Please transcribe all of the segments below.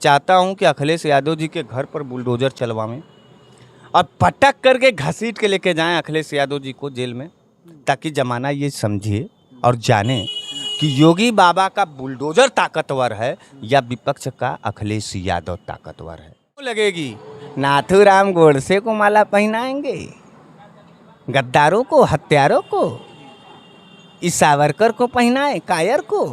चाहता हूं कि अखिलेश यादव जी के घर पर बुलडोजर चलवाएं और पटक करके घसीट के लेके जाएं अखिलेश यादव जी को जेल में, ताकि जमाना ये समझे और जाने कि योगी बाबा का बुलडोजर ताकतवर है या विपक्ष का अखिलेश यादव ताकतवर है। तो लगेगी नाथूराम गोडसे को माला पहनाएंगे, गद्दारों को, हत्यारों को, इस सावरकर को पहनाए, कायर को,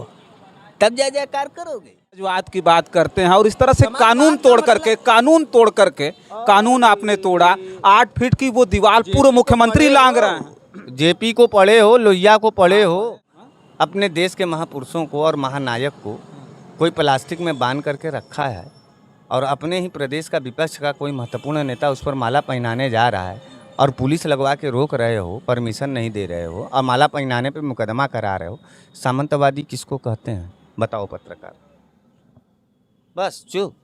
तब जय जयकार करोगे। समाजवाद की बात करते हैं और इस तरह से कानून तोड़ करके कानून आपने तोड़ा। 8 फीट की वो दीवार पूर्व मुख्यमंत्री लांग रहे हैं। जेपी को पढ़े हो, लोहिया को पढ़े हो, अपने देश के महापुरुषों को और महानायक को कोई प्लास्टिक में बांध करके रखा है और अपने ही प्रदेश का विपक्ष का कोई महत्वपूर्ण नेता उस पर माला पहनाने जा रहा है और पुलिस लगवा के रोक रहे हो, परमिशन नहीं दे रहे हो और माला पहनाने पे मुकदमा करा रहे हो। सामंतवादी किसको कहते हैं बताओ पत्रकार? बस चुप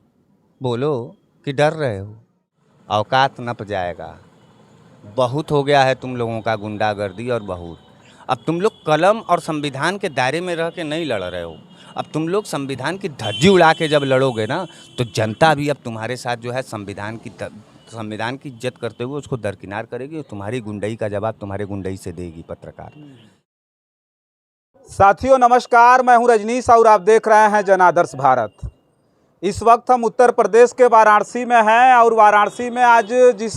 बोलो कि डर रहे हो, औकात नप जाएगा। बहुत हो गया है तुम लोगों का गुंडागर्दी और बहुत। अब तुम लोग कलम और संविधान के दायरे में रह के नहीं लड़ रहे हो। अब तुम लोग संविधान की धज्जी उड़ा के जब लड़ोगे ना, तो जनता भी अब तुम्हारे साथ जो है संविधान की इज्जत करते हुए उसको दरकिनार करेगी और तुम्हारी गुंडई का जवाब तुम्हारे गुंडई से देगी। पत्रकार साथियों नमस्कार, मैं हूं रजनीश और आप देख रहे हैं जन आदर्श भारत। इस वक्त हम उत्तर प्रदेश के वाराणसी में हैं और वाराणसी में आज जिस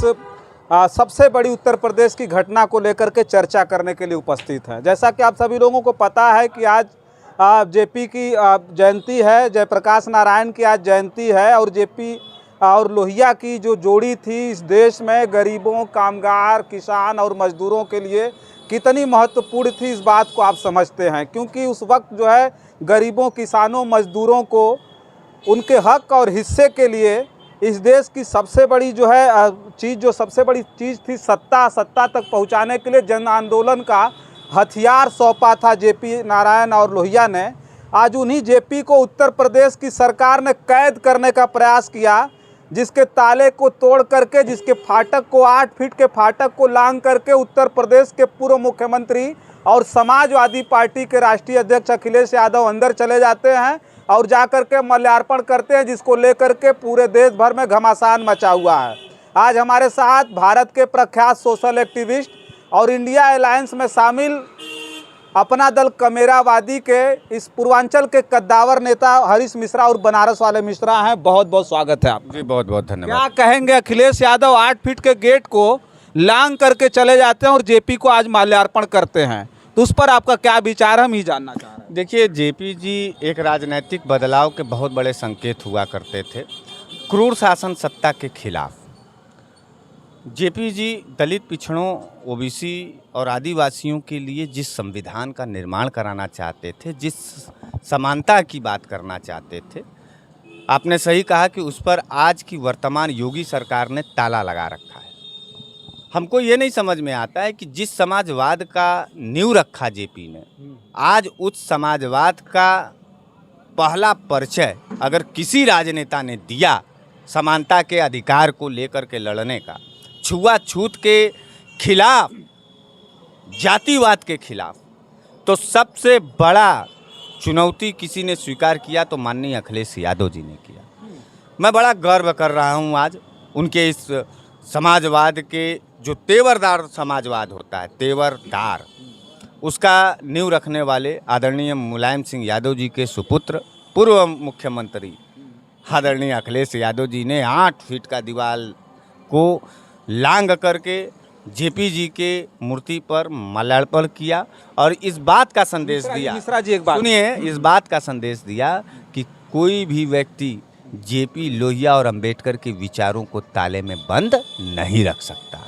सबसे बड़ी उत्तर प्रदेश की घटना को लेकर के चर्चा करने के लिए उपस्थित हैं। जैसा कि आप सभी लोगों को पता है कि आज जेपी की जयंती है, जयप्रकाश नारायण की आज जयंती है और जेपी और लोहिया की जो जोड़ी थी इस देश में गरीबों, कामगार, किसान और मजदूरों के लिए कितनी महत्वपूर्ण थी, इस बात को आप समझते हैं। क्योंकि उस वक्त जो है गरीबों, किसानों, मजदूरों को उनके हक और हिस्से के लिए इस देश की सबसे बड़ी जो है सबसे बड़ी चीज़ थी सत्ता तक पहुंचाने के लिए जन आंदोलन का हथियार सौंपा था जेपी नारायण और लोहिया ने। आज उन्हीं जेपी को उत्तर प्रदेश की सरकार ने कैद करने का प्रयास किया, जिसके ताले को तोड़ करके, जिसके फाटक को 8 फीट के फाटक को लांघ करके उत्तर प्रदेश के पूर्व मुख्यमंत्री और समाजवादी पार्टी के राष्ट्रीय अध्यक्ष अखिलेश यादव अंदर चले जाते हैं और जाकर के माल्यार्पण करते हैं, जिसको लेकर के पूरे देश भर में घमासान मचा हुआ है। आज हमारे साथ भारत के प्रख्यात सोशल एक्टिविस्ट और इंडिया अलायंस में शामिल अपना दल कमेरावादी के इस पूर्वांचल के कद्दावर नेता हरीश मिश्रा और बनारस वाले मिश्रा हैं। बहुत बहुत स्वागत है आप जी। बहुत बहुत धन्यवाद। क्या कहेंगे? अखिलेश यादव 8 फीट के गेट को लांघ करके चले जाते हैं और जेपी को आज माल्यार्पण करते हैं, तो उस पर आपका क्या विचार, हम ही जानना चाह रहे हैं। देखिए, जेपी जी एक राजनीतिक बदलाव के बहुत बड़े संकेत हुआ करते थे, क्रूर शासन सत्ता के खिलाफ। जेपी जी दलित, पिछड़ों, ओबीसी और आदिवासियों के लिए जिस संविधान का निर्माण कराना चाहते थे, जिस समानता की बात करना चाहते थे, आपने सही कहा कि उस पर आज की वर्तमान योगी सरकार ने ताला लगा रखा है। हमको ये नहीं समझ में आता है कि जिस समाजवाद का नींव रखा जेपी ने, आज उस समाजवाद का पहला परिचय अगर किसी राजनेता ने दिया समानता के अधिकार को लेकर के लड़ने का, छुआछूत के खिलाफ, जातिवाद के खिलाफ, तो सबसे बड़ा चुनौती किसी ने स्वीकार किया तो माननीय अखिलेश यादव जी ने किया। मैं बड़ा गर्व कर रहा हूं आज उनके इस समाजवाद के, जो तेवरदार समाजवाद होता है, तेवरदार, उसका नींव रखने वाले आदरणीय मुलायम सिंह यादव जी के सुपुत्र पूर्व मुख्यमंत्री आदरणीय अखिलेश यादव जी ने 8 फीट का दीवार को लांघ करके जेपी जी के मूर्ति पर माल्यार्पण किया और इस बात का संदेश दिया, मिश्रा जी एक बात सुनिए, इस बात का संदेश दिया कि कोई भी व्यक्ति जेपी, लोहिया और अंबेडकर के विचारों को ताले में बंद नहीं रख सकता।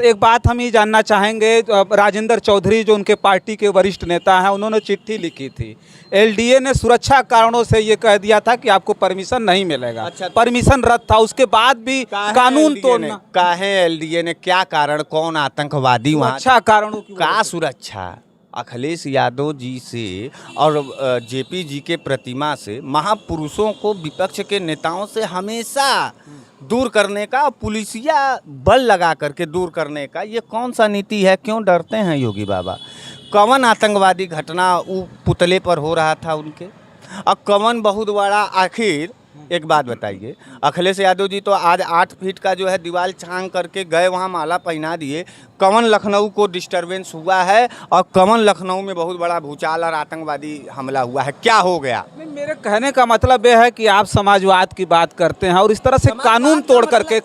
एक बात हम ये जानना चाहेंगे। राजेंद्र चौधरी जो उनके पार्टी के वरिष्ठ नेता हैं, उन्होंने चिट्ठी लिखी थी। एलडीए ने सुरक्षा कारणों से ये कह दिया था कि आपको परमिशन नहीं मिलेगा। अच्छा, परमिशन रद्द था, उसके बाद भी कानून तोड़ना। काहे एलडीए ने, क्या कारण, कौन आतंकवादी वहाँ? अच्छा, कारणों की का सुरक्षा? अखिलेश यादव जी से और जेपी जी के प्रतिमा से, महापुरुषों को विपक्ष के नेताओं से हमेशा दूर करने का, पुलिसिया बल लगा करके दूर करने का, ये कौन सा नीति है? क्यों डरते हैं योगी बाबा? कौन आतंकवादी घटना वो पुतले पर हो रहा था उनके? अब कमन बहुत बड़ा आखिर एक बात बताइए, अखिलेश यादव जी तो आज 8 फीट का जो है दीवार छांग करके गए, वहाँ माला पहना दिए। कमन लखनऊ को डिस्टरबेंस हुआ है और कमन लखनऊ में बहुत बड़ा भूचाल और आतंकवादी हमला हुआ है, क्या हो गया? नहीं, मेरे कहने का मतलब यह है कि आप समाजवाद की बात करते हैं और इस तरह से कानून तोड़ करके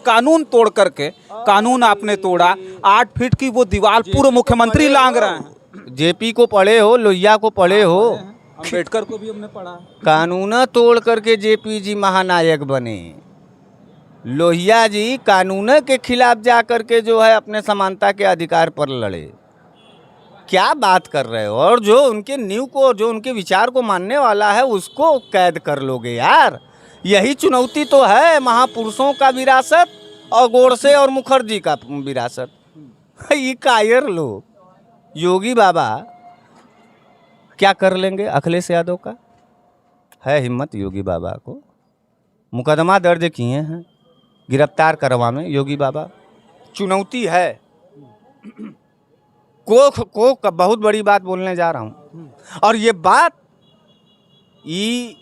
कानून आपने तोड़ा। 8 फीट की वो दीवार पूर्व मुख्यमंत्री लांग रहे हैं। जेपी को पढ़े हो, लोहिया को पढ़े हो, अम्बेडकर को भी हमने पढ़ा। कानून तोड़ करके जेपी जी महानायक बने। लोहिया जी कानून के खिलाफ जा करके जो है अपने समानता के अधिकार पर लड़े। क्या बात कर रहे हो? और जो उनके नींव को, जो उनके विचार को मानने वाला है उसको कैद कर लोगे यार? यही चुनौती तो है महापुरुषों का विरासत और गोडसे और मुखर्जी का विरासत। ये कायर लोग। योगी बाबा क्या कर लेंगे अखिलेश यादव का? है हिम्मत योगी बाबा को? मुकदमा दर्ज किए हैं, गिरफ्तार करवाने योगी बाबा। चुनौती है। कोख बहुत बड़ी बात बोलने जा रहा हूँ, और ये बात, ये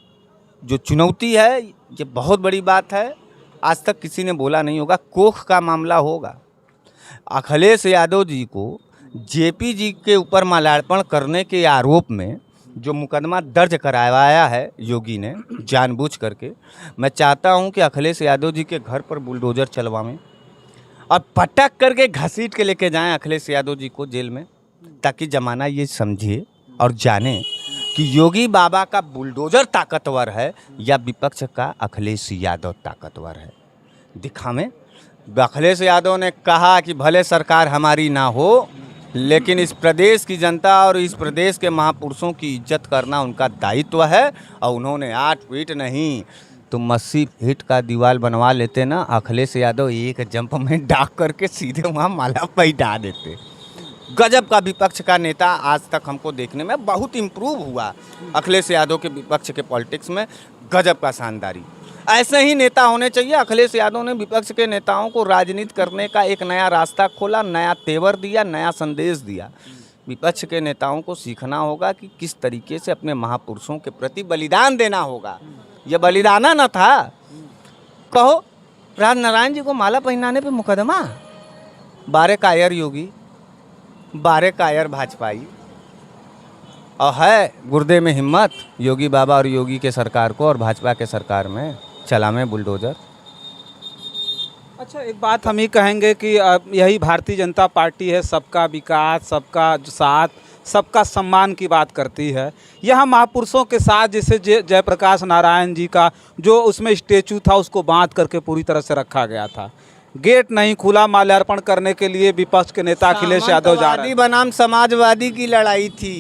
जो चुनौती है ये बहुत बड़ी बात है। आज तक किसी ने बोला नहीं होगा। कोख का मामला होगा। अखिलेश यादव जी को जेपी जी के ऊपर माल्यार्पण करने के आरोप में जो मुकदमा दर्ज कराया है योगी ने जानबूझ करके, मैं चाहता हूं कि अखिलेश यादव जी के घर पर बुलडोजर चलवाएं और पटक करके घसीट के लेके जाएं अखिलेश यादव जी को जेल में, ताकि जमाना ये समझे और जाने कि योगी बाबा का बुलडोजर ताकतवर है या विपक्ष का अखिलेश यादव ताकतवर है। दिखावें। अखिलेश यादव ने कहा कि भले सरकार हमारी ना हो, लेकिन इस प्रदेश की जनता और इस प्रदेश के महापुरुषों की इज्जत करना उनका दायित्व है। और उन्होंने 8 फीट नहीं तो 80 फीट का दीवार बनवा लेते ना, अखिलेश यादव एक जंप में डाक करके सीधे वहाँ माला पहना देते। गजब का विपक्ष का नेता आज तक हमको देखने में बहुत इम्प्रूव हुआ। अखिलेश यादव के विपक्ष के पॉलिटिक्स में गजब का शानदारी। ऐसे ही नेता होने चाहिए। अखिलेश यादव ने विपक्ष के नेताओं को राजनीति करने का एक नया रास्ता खोला, नया तेवर दिया, नया संदेश दिया। विपक्ष के नेताओं को सीखना होगा कि किस तरीके से अपने महापुरुषों के प्रति बलिदान देना होगा। यह बलिदाना न था। कहो राजनारायण जी को माला पहनाने पे मुकदमा। 12 कायर योगी, 12 कायर भाजपाई, और है गुर्दे में हिम्मत योगी बाबा और योगी के सरकार को और भाजपा के सरकार में चलावे बुलडोजर। अच्छा, एक बात हम ही कहेंगे कि यही भारतीय जनता पार्टी है, सबका विकास, सबका साथ, सबका सम्मान की बात करती है। यहाँ महापुरुषों के साथ जैसे जयप्रकाश नारायण जी का जो उसमें स्टेचू था उसको बांध करके पूरी तरह से रखा गया था। गेट नहीं खुला माल्यार्पण करने के लिए विपक्ष के नेता अखिलेश यादव जा रहे हैं। बनाम समाजवादी की लड़ाई थी।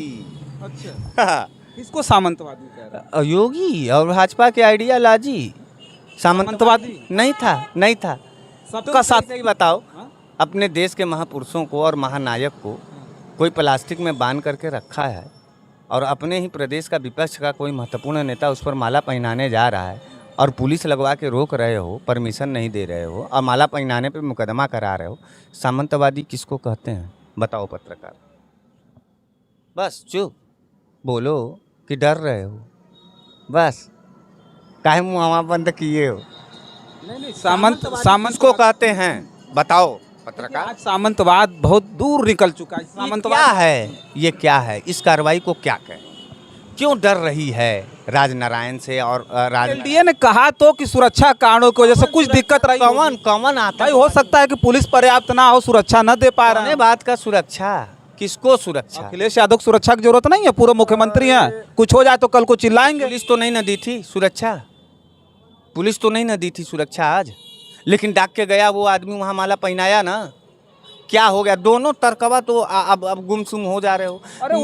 अच्छा, इसको सामंतवादी कह रहे हैं? योगी और भाजपा के आइडिया लाजी सामंतवादी नहीं था। सबका साथ। सही बताओ, अपने देश के महापुरुषों को और महानायक को कोई प्लास्टिक में बांध करके रखा है, और अपने ही प्रदेश का विपक्ष का कोई महत्वपूर्ण नेता उस पर माला पहनाने जा रहा है और पुलिस लगवा के रोक रहे हो, परमिशन नहीं दे रहे हो और माला पहनाने पे मुकदमा करा रहे हो। सामंतवादी किसको कहते हैं बताओ पत्रकार? बस चुप बोलो कि डर रहे हो, बस काहे मुँह बंद किए हो? नहीं, सामंत को कहते हैं बताओ पत्रकार। आज सामंतवाद बहुत दूर निकल चुका है। सामंतवाद क्या है? ये क्या है? इस कार्रवाई को क्या कहें? क्यों डर रही है राजनारायण से? और एलडीए ने कहा तो कि सुरक्षा कारणों की वजह से कुछ दिक्कत रही। कौन आता है? हो सकता है कि पुलिस पर्याप्त ना हो, सुरक्षा न दे पा रहे हैं। बात का सुरक्षा, किसको सुरक्षा? अखिलेश यादव को सुरक्षा की जरूरत नहीं है, पूर्व मुख्यमंत्री हैं। कुछ हो जाए तो कल को चिल्लाएंगे। पुलिस तो नहीं न दी थी सुरक्षा, पुलिस तो नहीं न दी थी सुरक्षा आज, लेकिन डाक के गया वो आदमी, वहाँ माला पहनाया ना। क्या हो गया? दोनों तरकवा तो अब गुमसुम हो जा रहे हो। अरे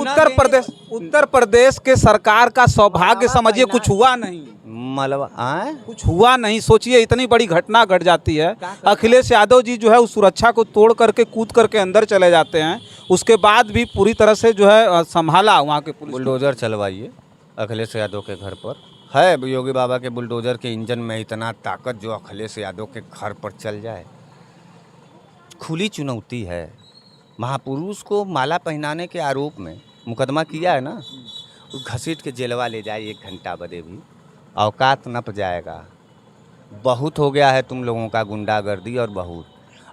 उत्तर प्रदेश के सरकार का सौभाग्य समझिए, कुछ हुआ नहीं। मलबा कुछ हुआ नहीं। सोचिए इतनी बड़ी घटना घट जाती है, अखिलेश यादव जी जो है उस सुरक्षा को तोड़ करके कूद करके अंदर चले जाते हैं, उसके बाद भी पूरी तरह से जो है संभाला वहाँ के पुलिस। बुलडोजर चलवाइए अखिलेश यादव के घर पर। है योगी बाबा के बुलडोजर के इंजन में इतना ताकत जो अखिलेश यादव के घर पर चल जाए। खुली चुनौती है। महापुरुष को माला पहनाने के आरोप में मुकदमा किया है ना, घसीट के जेलवा ले जाए 1 घंटा बदे भी औकात नप जाएगा। बहुत हो गया है तुम लोगों का गुंडागर्दी और बहुत।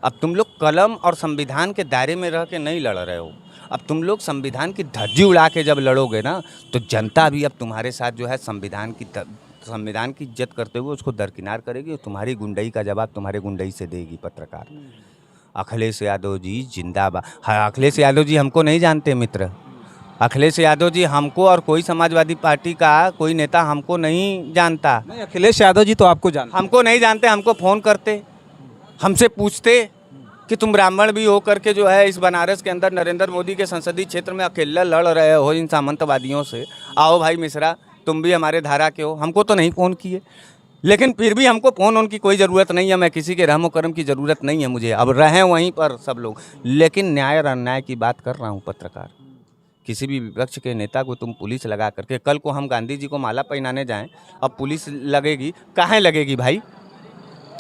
अब तुम लोग कलम और संविधान के दायरे में रह के नहीं लड़ रहे हो। अब तुम लोग संविधान की धज्जी उड़ा के जब लड़ोगे ना तो जनता भी अब तुम्हारे साथ जो है संविधान की इज्जत करते हुए उसको दरकिनार करेगी और तुम्हारी गुंडई का जवाब तुम्हारे गुंडई से देगी। पत्रकार अखिलेश यादव जी जिंदाबाद। हाँ, अखिलेश यादव जी हमको नहीं जानते मित्र। अखिलेश यादव जी हमको और कोई समाजवादी पार्टी का कोई नेता हमको नहीं जानता। नहीं, अखिलेश यादव जी तो आपको जानते हैं। हमको नहीं जानते। हमको फ़ोन करते, हमसे पूछते कि तुम ब्राह्मण भी हो करके जो है इस बनारस के अंदर नरेंद्र मोदी के संसदीय क्षेत्र में अकेला लड़ रहे हो इन सामंतवादियों से, आओ भाई मिश्रा तुम भी हमारे धारा के हो। हमको तो नहीं फ़ोन किए, लेकिन फिर भी हमको फ़ोन उनकी कोई ज़रूरत नहीं है। मैं किसी के रहमो करम की ज़रूरत नहीं है मुझे। अब रहें वहीं पर सब लोग, लेकिन न्याय और अन्याय की बात कर रहा हूँ पत्रकार। किसी भी विपक्ष के नेता को तुम पुलिस लगा करके, कल को हम गांधी जी को माला पहनाने जाएं, अब पुलिस लगेगी, काहे लगेगी भाई,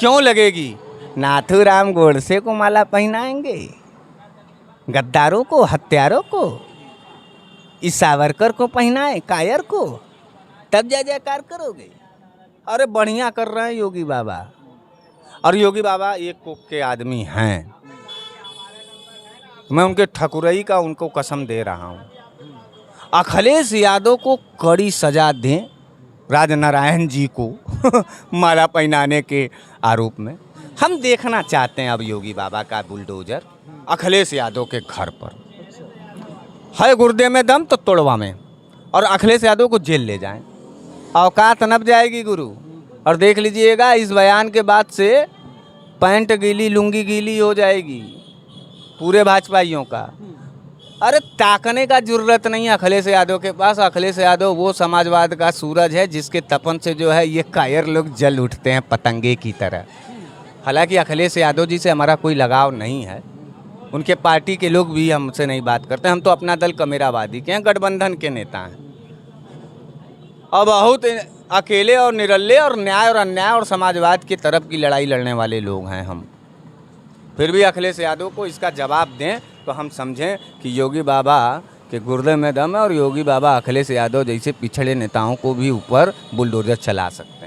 क्यों लगेगी? नाथूराम गोडसे को माला पहनाएंगे, गद्दारों को, हत्यारों को, इस सावरकर को पहनाए, कायर को, तब जय जयकार करोगे? अरे बढ़िया कर रहे हैं योगी बाबा। और योगी बाबा एक कोक के आदमी हैं। मैं उनके ठकुरई का उनको कसम दे रहा हूँ। अखिलेश यादव को कड़ी सजा दें राजनारायण जी को माला पहनाने के आरोप में। हम देखना चाहते हैं अब योगी बाबा का बुलडोजर अखिलेश यादव के घर पर। है गुर्दे में दम तो तोड़वा में, और अखिलेश यादव को जेल ले जाएं। औकात नप जाएगी गुरु। और देख लीजिएगा इस बयान के बाद से पैंट गीली, लुंगी गीली हो जाएगी पूरे भाजपाइयों का। अरे ताकने का जरूरत नहीं है अखिलेश यादव के पास। अखिलेश यादव वो समाजवाद का सूरज है जिसके तपन से जो है ये कायर लोग जल उठते हैं पतंगे की तरह। हालांकि अखिलेश यादव जी से हमारा कोई लगाव नहीं है, उनके पार्टी के लोग भी हमसे नहीं बात करते। हम तो अपना दल कमेरावादी के हैं, गठबंधन के नेता हैं, और बहुत अकेले और निरल्ले और न्याय और अन्याय और समाजवाद की तरफ की लड़ाई लड़ने वाले लोग हैं हम। फिर भी अखिलेश यादव को इसका जवाब दें तो हम समझें कि योगी बाबा के गुर्दे में दम है और योगी बाबा अखिलेश यादव जैसे पिछड़े नेताओं को भी ऊपर बुलडोजर चला सकते हैं।